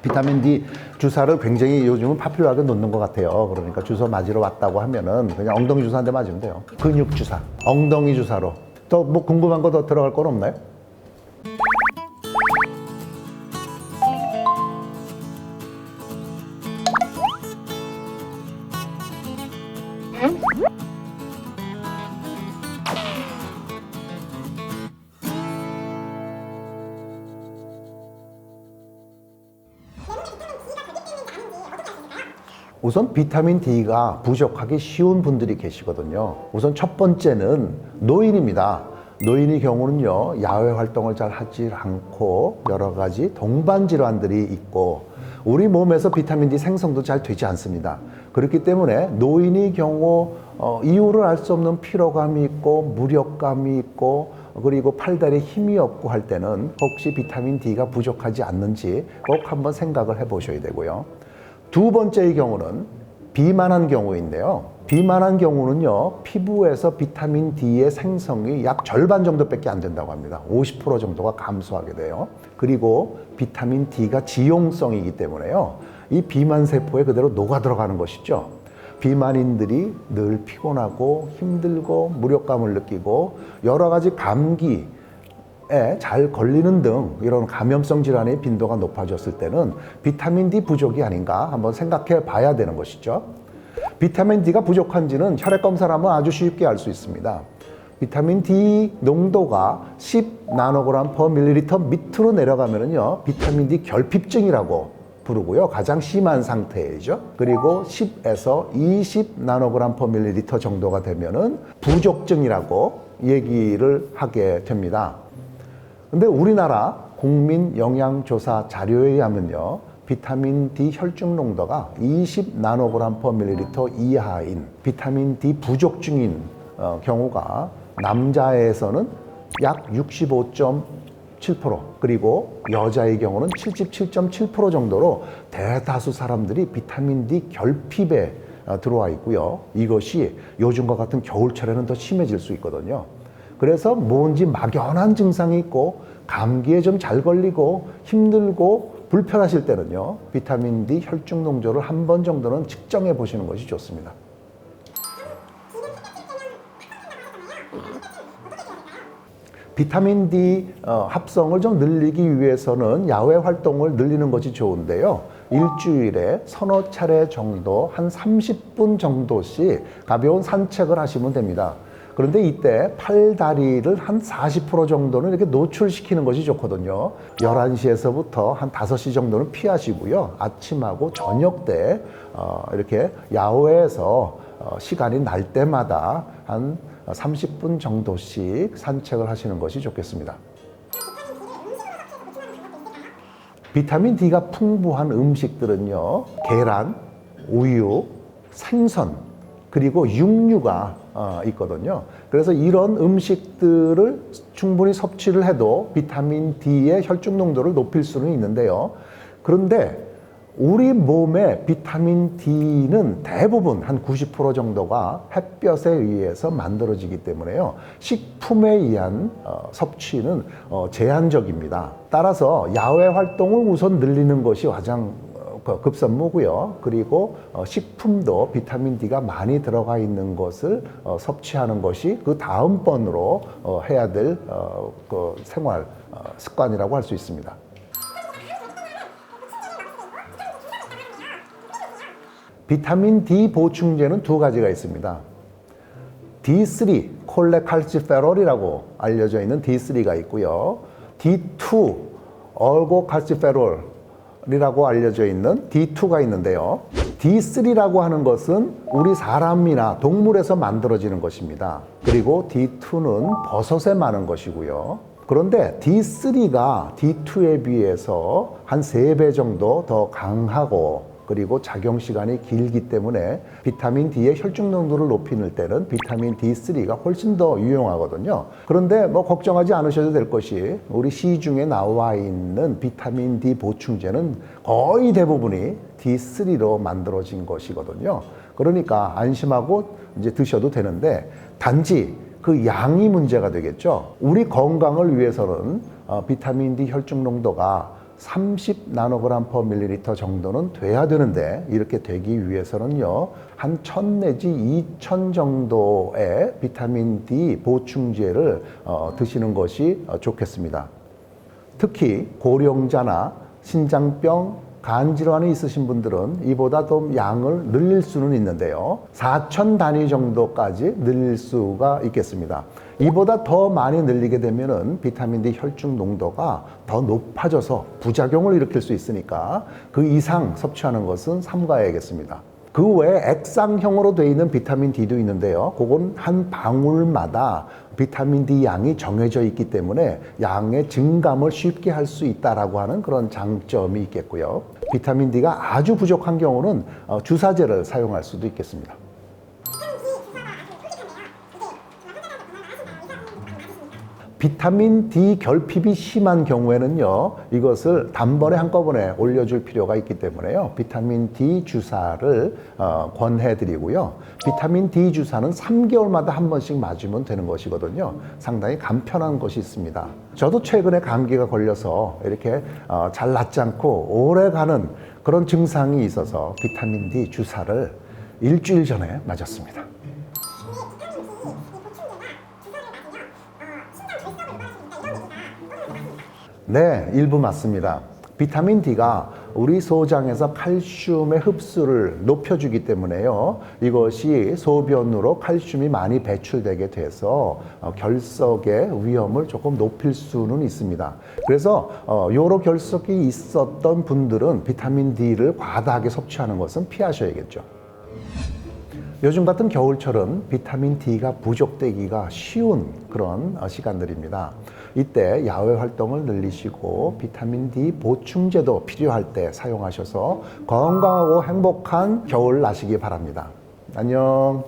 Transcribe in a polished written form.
비타민 D 주사를 굉장히 요즘은 파퓰러하게 놓는 것 같아요. 그러니까 주사 맞으러 왔다고 하면은 그냥 엉덩이 주사 한 대 맞으면 돼요. 근육 주사, 엉덩이 주사로. 또 뭐 궁금한 거 더 들어갈 건 없나요? 우선 비타민 D가 부족하기 쉬운 분들이 계시거든요. 우선 첫 번째는 노인입니다. 노인의 경우는요, 야외 활동을 잘 하지 않고 여러 가지 동반 질환들이 있고 우리 몸에서 비타민 D 생성도 잘 되지 않습니다. 그렇기 때문에 노인의 경우 이유를 알 수 없는 피로감이 있고 무력감이 있고 그리고 팔다리에 힘이 없고 할 때는 혹시 비타민 D가 부족하지 않는지 꼭 한번 생각을 해 보셔야 되고요. 두 번째의 경우는 비만한 경우인데요. 비만한 경우는요, 피부에서 비타민 D의 생성이 약 절반 정도밖에 안 된다고 합니다. 50% 정도가 감소하게 돼요. 그리고 비타민 D가 지용성이기 때문에요, 이 비만 세포에 그대로 녹아 들어가는 것이죠. 비만인들이 늘 피곤하고 힘들고 무력감을 느끼고 여러 가지 감기 잘 걸리는 등 이런 감염성 질환의 빈도가 높아졌을 때는 비타민 D 부족이 아닌가 한번 생각해 봐야 되는 것이죠. 비타민 D가 부족한지는 혈액 검사를 하면 아주 쉽게 알 수 있습니다. 비타민 D 농도가 10 나노그램 per 밀리리터 밑으로 내려가면은요, 비타민 D 결핍증이라고 부르고요. 가장 심한 상태이죠. 그리고 10에서 20 나노그램 per 밀리리터 정도가 되면은 부족증이라고 얘기를 하게 됩니다. 근데 우리나라 국민영양조사 자료에 의하면요, 비타민 D 혈중 농도가 20 나노그램 per 밀리리터 이하인 비타민 D 부족증인 경우가 남자에서는 약 65.7%, 그리고 여자의 경우는 77.7% 정도로 대다수 사람들이 비타민 D 결핍에 들어와 있고요. 이것이 요즘과 같은 겨울철에는 더 심해질 수 있거든요. 그래서 뭔지 막연한 증상이 있고 감기에 좀 잘 걸리고 힘들고 불편하실 때는요, 비타민 D 혈중 농도를 한 번 정도는 측정해 보시는 것이 좋습니다. 비타민 D 합성을 좀 늘리기 위해서는 야외 활동을 늘리는 것이 좋은데요. 일주일에 서너 차례 정도 한 30분 정도씩 가벼운 산책을 하시면 됩니다. 그런데 이때 팔다리를 한 40% 정도는 이렇게 노출시키는 것이 좋거든요. 11시에서부터 한 5시 정도는 피하시고요. 아침하고 저녁 때 이렇게 야외에서 시간이 날 때마다 한 30분 정도씩 산책을 하시는 것이 좋겠습니다. 비타민 D가 풍부한 음식들은요, 계란, 우유, 생선, 그리고 육류가 있거든요. 그래서 이런 음식들을 충분히 섭취를 해도 비타민 D의 혈중 농도를 높일 수는 있는데요. 그런데 우리 몸의 비타민 D는 대부분 한 90% 정도가 햇볕에 의해서 만들어지기 때문에요, 식품에 의한 섭취는 제한적입니다. 따라서 야외 활동을 우선 늘리는 것이 가장 급선무고요. 그리고 식품도 비타민 D가 많이 들어가 있는 것을 섭취하는 것이 그 다음번으로 해야 될 그 생활 습관이라고 할 수 있습니다. 비타민 D 보충제는 두 가지가 있습니다. D3, 콜레칼시페롤이라고 알려져 있는 D3가 있고요. D2, 얼고칼시페롤이라고 알려져 있는 D2가 있는데요. D3라고 하는 것은 우리 사람이나 동물에서 만들어지는 것입니다. 그리고 D2는 버섯에 많은 것이고요. 그런데 D3가 D2에 비해서 한 3배 정도 더 강하고 그리고 작용 시간이 길기 때문에 비타민 D의 혈중 농도를 높이는 때는 비타민 D3가 훨씬 더 유용하거든요. 그런데 뭐 걱정하지 않으셔도 될 것이, 우리 시중에 나와 있는 비타민 D 보충제는 거의 대부분이 D3로 만들어진 것이거든요. 그러니까 안심하고 이제 드셔도 되는데, 단지 그 양이 문제가 되겠죠. 우리 건강을 위해서는 비타민 D 혈중 농도가 30 나노그램 per 밀리리터 정도는 돼야 되는데, 이렇게 되기 위해서는요, 한 1000 내지 2000 정도의 비타민 D 보충제를 드시는 것이 좋겠습니다. 특히 고령자나 신장병, 간 질환이 있으신 분들은 이보다 더 양을 늘릴 수는 있는데요, 4000 단위 정도까지 늘릴 수가 있겠습니다. 이보다 더 많이 늘리게 되면은 비타민 D 혈중 농도가 더 높아져서 부작용을 일으킬 수 있으니까 그 이상 섭취하는 것은 삼가해야겠습니다. 그 외에 액상형으로 되어 있는 비타민 D도 있는데요, 그건 한 방울마다 비타민 D 양이 정해져 있기 때문에 양의 증감을 쉽게 할 수 있다라고 하는 그런 장점이 있겠고요. 비타민 D가 아주 부족한 경우는 주사제를 사용할 수도 있겠습니다. 비타민 D 결핍이 심한 경우에는요, 이것을 단번에 한꺼번에 올려줄 필요가 있기 때문에요, 비타민 D 주사를 권해드리고요. 비타민 D 주사는 3개월마다 한 번씩 맞으면 되는 것이거든요. 상당히 간편한 것이 있습니다. 저도 최근에 감기가 걸려서 이렇게 잘 낫지 않고 오래 가는 그런 증상이 있어서 비타민 D 주사를 일주일 전에 맞았습니다. 네, 일부 맞습니다. 비타민 D가 우리 소장에서 칼슘의 흡수를 높여주기 때문에요, 이것이 소변으로 칼슘이 많이 배출되게 돼서 결석의 위험을 조금 높일 수는 있습니다. 그래서 요로 결석이 있었던 분들은 비타민 D를 과다하게 섭취하는 것은 피하셔야겠죠. 요즘 같은 겨울철은 비타민 D가 부족되기가 쉬운 그런 시간들입니다. 이때 야외 활동을 늘리시고 비타민 D 보충제도 필요할 때 사용하셔서 건강하고 행복한 겨울 나시기 바랍니다. 안녕.